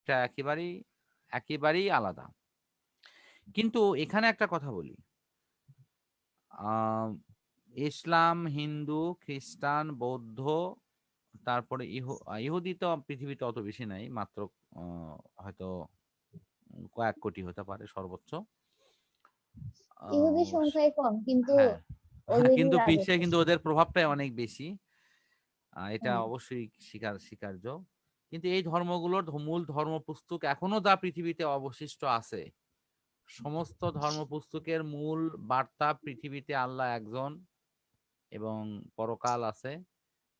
দিকটা একেবারেই আলাদা। কিন্তু এখানে একটা কথা বলি, আহ ইসলাম, হিন্দু, খ্রিস্টান, বৌদ্ধ, তারপরে ইহুদি তো পৃথিবীতে অত বেশি নাই, মাত্র হয়তো কয়েক কোটি হতে পারে সর্বোচ্চ। ইহুদির আহ, সংখ্যাই কম, কিন্তু হ্যাঁ, ওদেরই কিন্তু বিশ্বে রাজত্ব কিন্তু ছিল। ওদের প্রভাবটাই অনেক বেশি, এটা হ্যাঁ। অবশ্যই স্বীকার্য। কিন্তু এই ধর্মগুলোর মূল ধর্মপুস্তক এখনো যা পৃথিবীতে অবশিষ্ট আছে, সমস্ত ধর্মপুস্তকের মূল বার্তা পৃথিবীতে আল্লাহ একজন, এবং পরকাল আছে,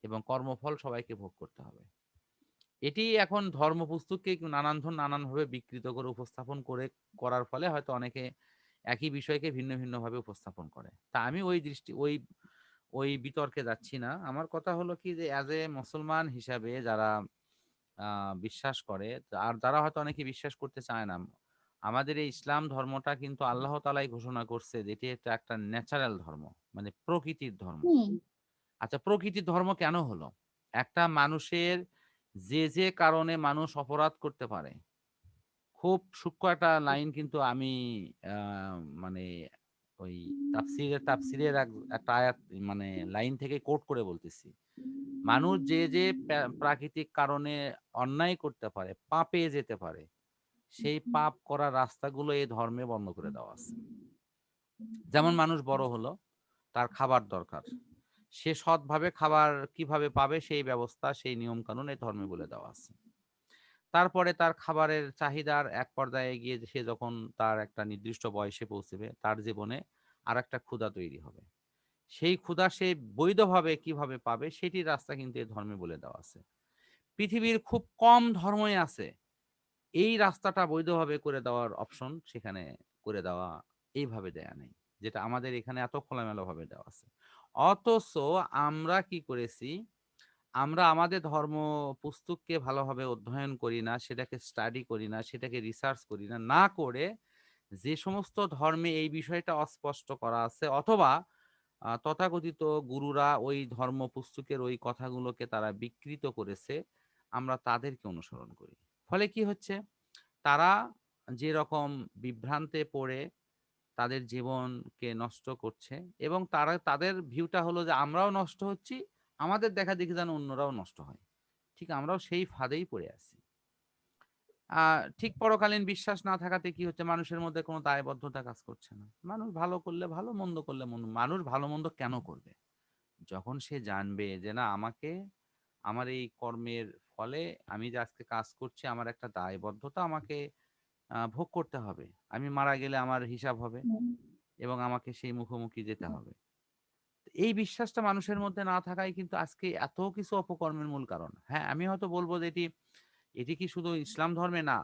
এবং কর্মফল সবাইকে ভোগ করতে হবে। এটি এখন ধর্মপুস্তককে নানানভাবে বিকৃত করে উপস্থাপন করার ফলে হয়তো অনেকে একই বিষয়কে ভিন্ন ভিন্ন ভাবে উপস্থাপন করে। তা আমি ওই বিতর্কে যাচ্ছি না। আমার কথা হলো কি, যে অ্যাজ এ মুসলমান হিসাবে যারা বিশ্বাস করে, আর যারা হয়তো অনেকে বিশ্বাস করতে চায় না, আমাদের এই ইসলাম ধর্মটা কিন্তু আল্লাহ তাআলাই ঘোষণা করছে যে এটি একটা ন্যাচারাল ধর্ম, মানে প্রকৃতির ধর্ম। হুম। আচ্ছা, প্রকৃতির ধর্ম কেন হলো? একটা মানুষের যে কারণে মানুষ অপরাধ করতে পারে, খুব সূক্ষ্ম একটা লাইন, কিন্তু আমি মানে ওই তাফসিরের একটা আয়াত, মানে লাইন থেকে কোট করে বলতেছি। মানুষ যে প্রাকৃতিক কারণে অন্যায় করতে পারে, পাপে যেতে পারে, সেই পাপ করার রাস্তাগুলো এই ধর্মে বন্ধ করে দেওয়া আছে। যেমন মানুষ বড় হলো, তার খাবার দরকার, সে সৎভাবে খাবার কিভাবে পাবে সেই ব্যবস্থা, সেই নিয়ম কানুন এই ধর্মে বলে দেওয়া আছে। তারপরে তার খাবারের চাহিদার এক পর্যায়ে গিয়ে সে যখন তার একটা নির্দিষ্ট বয়সে পৌঁছবে, তার জীবনে আর একটা ক্ষুধা তৈরি হবে। সেই ক্ষুধা সে বৈধভাবে কিভাবে পাবে সেটির রাস্তা কিন্তু এই ধর্মে বলে দেওয়া আছে। পৃথিবীর খুব কম ধর্মই আছে এই রাস্তাটা বৈধভাবে করে দেওয়ার অপশন সেখানে করে দেওয়া, এইভাবে দেয়া নেই, যেটা আমাদের এখানে এত খোলামেলা ভাবে দেওয়া আছে। অথচ আমরা কি করেছি, আমরা আমাদের ধর্ম পুস্তককে ভালোভাবে অধ্যয়ন করি না, সেটাকে স্টাডি করি না, সেটাকে রিসার্চ করি না, না করে যে সমস্ত ধর্মে এই বিষয়টা অস্পষ্ট করা আছে, অথবা তথাকথিত গুরুরা ওই ধর্ম পুস্তকের ওই কথাগুলোকে তারা বিকৃত করেছে, আমরা তাদেরকে অনুসরণ করি। ফলে কি হচ্ছে, তারা যেরকম বিভ্রান্তে পড়ে তাদের জীবনকে নষ্ট করছে, এবং তাদের ভিউটা হলো যে আমরাও নষ্ট হচ্ছি, আমাদের দেখা দেখি যেন অন্যরাও নষ্ট হয়, ঠিক আমরাও সেই ফাঁদেই পড়ে আছি। ঠিক পরকালীন বিশ্বাস না থাকাতে কি হচ্ছে, মানুষের মধ্যে কোনো দায়বদ্ধতা কাজ করছে না। মানুষ ভালো করলে ভালো, মন্দ করলে মন্দ। মানুষ ভালো মন্দ কেন করবে? যখন সে জানবে যে না, আমার এই কর্মের ফলে আমি যে আজকে কাজ করছি, আমার একটা দায়বদ্ধতা আমাকে ভোগ করতে হবে, আমি মারা গেলে আমার হিসাব হবে, হুম। এবং আমাকে সেই মুখোমুখি যেতে হবে। এই বিশ্বাসটা মানুষের মধ্যে না থাকাই কিন্তু আজকে এত কিছু অপকর্মের মূল কারণ। হ্যাঁ, আমি হয়তো বলবো যে এটি কি শুধু ইসলাম ধর্মে না,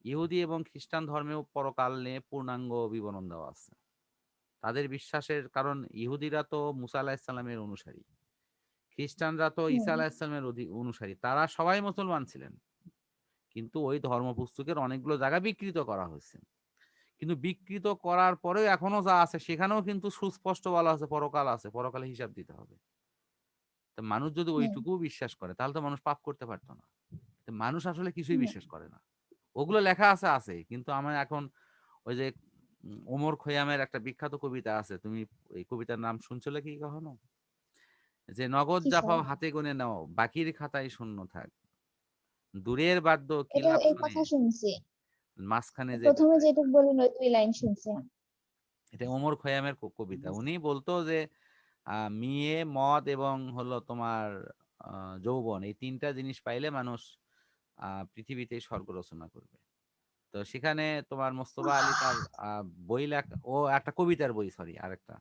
ইহুদি এবং খ্রিস্টান ধর্মেও পরকাল নিয়ে পূর্ণাঙ্গ বিবরণ দেওয়া আছে। তাদের বিশ্বাসের কারণ, ইহুদিরা তো মুসা আলাহিসাল্লামের অনুসারী, খ্রিস্টানরা তো ঈসা হুম। আলাহিসাল্লামের অনুসারী, তারা সবাই মুসলমান ছিলেন, কিন্তু ওই ধর্মপুস্তকের অনেকগুলো জায়গা বিকৃত করা হয়েছে। কিন্তু বিকৃত করার পরেও এখনো যা আছে সেখানেও কিন্তু সুস্পষ্ট বলা আছে পরকাল আছে, পরকালে হিসাব দিতে হবে। তো মানুষ যদি হুম। ওইটুকু বিশ্বাস করে তাহলে তো মানুষ পাপ করতে পারতো না। তো মানুষ আসলে কিছুই হুম। বিশ্বাস করে না। ওগুলো লেখা আছে, কিন্তু আমার এখন ওই যে ওমর খৈয়ামের একটা বিখ্যাত কবিতা আছে, তুমি এই কবিতার নাম শুনছিলে কি কখনো? যে নগদ কি জাফাও স্যার? হাতে গুনে নাও, বাকির খাতায় শূন্য থাক, দূরের বাদ্য কি এটা লাভ এই শুনে, কথা শুনছি। মাঝখানে যে প্রথমে বেজায়। যেটুকু বললেন ওই দুই লাইন শুনছি। এটা ওমর খৈয়ামের কবিতা। উনি বলতো যে মেয়ে, মদ এবং হলো তোমার যৌবন, এই তিনটা জিনিস পাইলে মানুষ পৃথিবীতে স্বর্গ রচনা করবে। তো সেখানে তোমার মোস্তফা আলী তার বই লেখা, ও একটা কবিতার বই, সরি আরেকটা।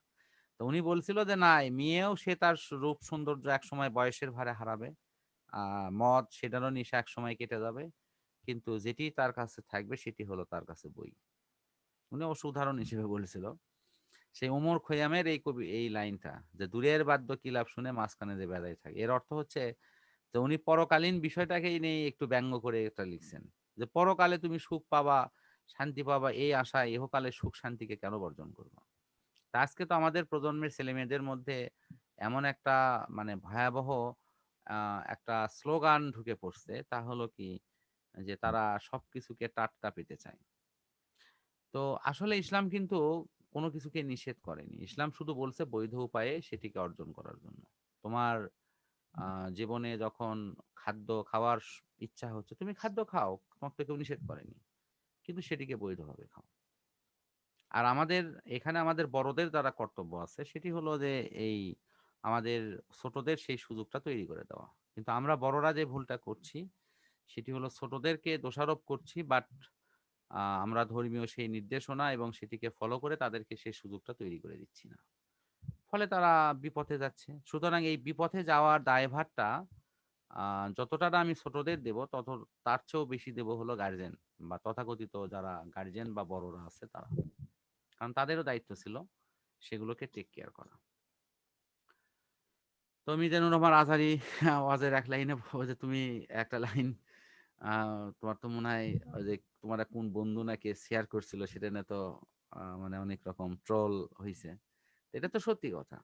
তো উনি বলছিল যে না, মেয়েও সে তার রূপ সৌন্দর্য এক সময় বয়সের ভারে হারাবে, মদ সেটারও নেশা এক সময় কেটে যাবে, কিন্তু যেটি তার কাছে থাকবে সেটি হলো তার কাছে বই। উনি অবশ্য উদাহরণ হিসেবে বলেছিল। সেই ওমর খৈয়ামের এই লাইনটা, যে দূরের বাদ্য কি লাভ শুনে, মাঝখানে যে বেড়াই থাকে, এর অর্থ হচ্ছে যে উনি পরকালীন বিষয়টাকেই নিয়ে একটু ব্যঙ্গ করে এটা লিখছেন, যে পরকালে তুমি সুখ পাবা, শান্তি পাবা, এই আশা ইহকালে সুখ শান্তিকে কেন বর্জন করবো? তা আজকে তো আমাদের প্রজন্মের ছেলে মেয়েদের মধ্যে এমন একটা মানে ভয়াবহ একটা স্লোগান ঢুকে পড়ছে, তা হলো কি, যে তারা সবকিছুকে টাটকা পেতে চায়। তো আসলে ইসলাম কিন্তু কোনো কিছুকে নিষেধ করেনি। ইসলাম শুধু বলছে বৈধ উপায়ে সেটিকে অর্জন করার জন্য। তোমার জীবনে যখন খাদ্য খাওয়ার ইচ্ছা হচ্ছে, তুমি খাদ্য খাও। তোমাকে তো কেউ নিষেধ করেনি। কিন্তু সেটিকে বৈধভাবে খাও। আর এখানে আমাদের বড়দের দ্বারা কর্তব্য আছে, সেটি হলো যে এই আমাদের ছোটদের সেই সুযোগটা তৈরি করে দেওয়া। কিন্তু আমরা বড়রা যে ভুলটা করছি সেটি হলো ছোটদেরকে দোষারোপ করছি, বাট আমরা ধর্মীয় সেই নির্দেশনা এবং সেটিকে ফলো করে তাদেরকে সেই সুযোগটা তৈরি করে দিচ্ছি না। ফলে তারা বিপথে যাচ্ছে। সুতরাং এই বিপথে যাওয়ার দায়ভারটা যতটা না আমি ছোটদের দেব, তার চেয়েও বেশি দেব হলো গার্জেন বা তথাকথিত যারা গার্জেন বা বড়রা আছে তারা। কারণ তাদেরও দায়িত্ব ছিল সেগুলোকে টেক কেয়ার করা। তো মিজানুর রহমান আজহারি ওয়াজের এক লাইনে যে তুমি একটা লাইন তোমার তো মনে হয় ওই যে তোমার কোন বন্ধু নাকি শেয়ার করছিল, সেটা নিয়ে তো মানে অনেক রকম ট্রল হয়েছে। এটা তো সত্যি কথা।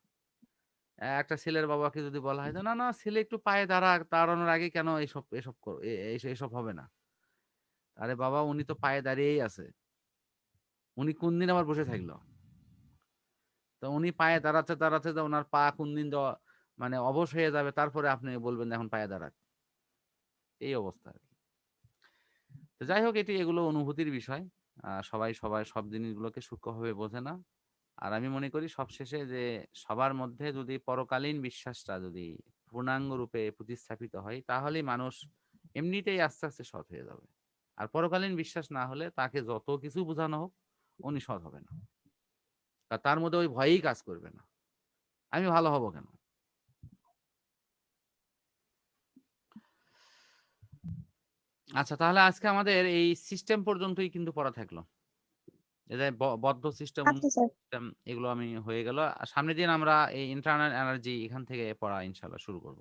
একটা ছেলের বাবাকে যদি বলা হয় যে না না ছেলে একটু পায়ে দাঁড়ানোর আগে কেন এসব এসব করো, এসব হবে না। আরে বাবা, উনি তো পায়ে দাঁড়িয়েই আছে, উনি কোন দিন আবার বসে থাকলো? তো উনি পায়ে দাঁড়াতে দাঁড়াতে ওনার পা কোন দিন মানে অবশ হয়ে যাবে, তারপরে আপনি বলবেন এখন পায়ে দাঁড়াক। এই অবস্থা আর কি। তো যাই হোক, এগুলো অনুভূতির বিষয়। সবাই সব জিনিসগুলোকে সূক্ষ্মভাবে বোঝে না। আর আমি মনে করি সবশেষে যে সবার মধ্যে যদি পরকালীন বিশ্বাসটা যদি পূর্ণাঙ্গ রূপে প্রতিস্থাপিত হয়, তাহলেই মানুষ এমনিতেই আস্তে আস্তে সৎ হয়ে যাবে। আর পরকালীন বিশ্বাস না হলে তাকে যত কিছু বোঝানো হোক, উনি সৎ হবে না। তার মধ্যে ওই ভয়ই কাজ করবে না, আমি ভালো হব কেন। আচ্ছা, তাহলে আজকে আমাদের এই সিস্টেম পর্যন্তই কিন্তু পড়া থাকলো। এই যে বদ্ধ সিস্টেম, আচ্ছা স্যার। এগুলো আমি হয়ে গেল। আর সামনের দিন আমরা এই ইন্টারনাল এনার্জি এখান থেকে পড়া ইনশাল্লাহ শুরু করব।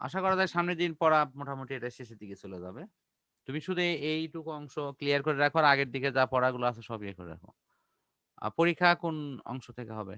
আশা করা যায় সামনের দিন পড়া মোটামুটি এটা শেষের দিকে চলে যাবে। তুমি শুধু এইটুকু অংশ ক্লিয়ার করে রাখো, আর আগের দিকে যা পড়াগুলো আছে সব ইয়ে করে রাখো। পরীক্ষা কোন অংশ থেকে হবে?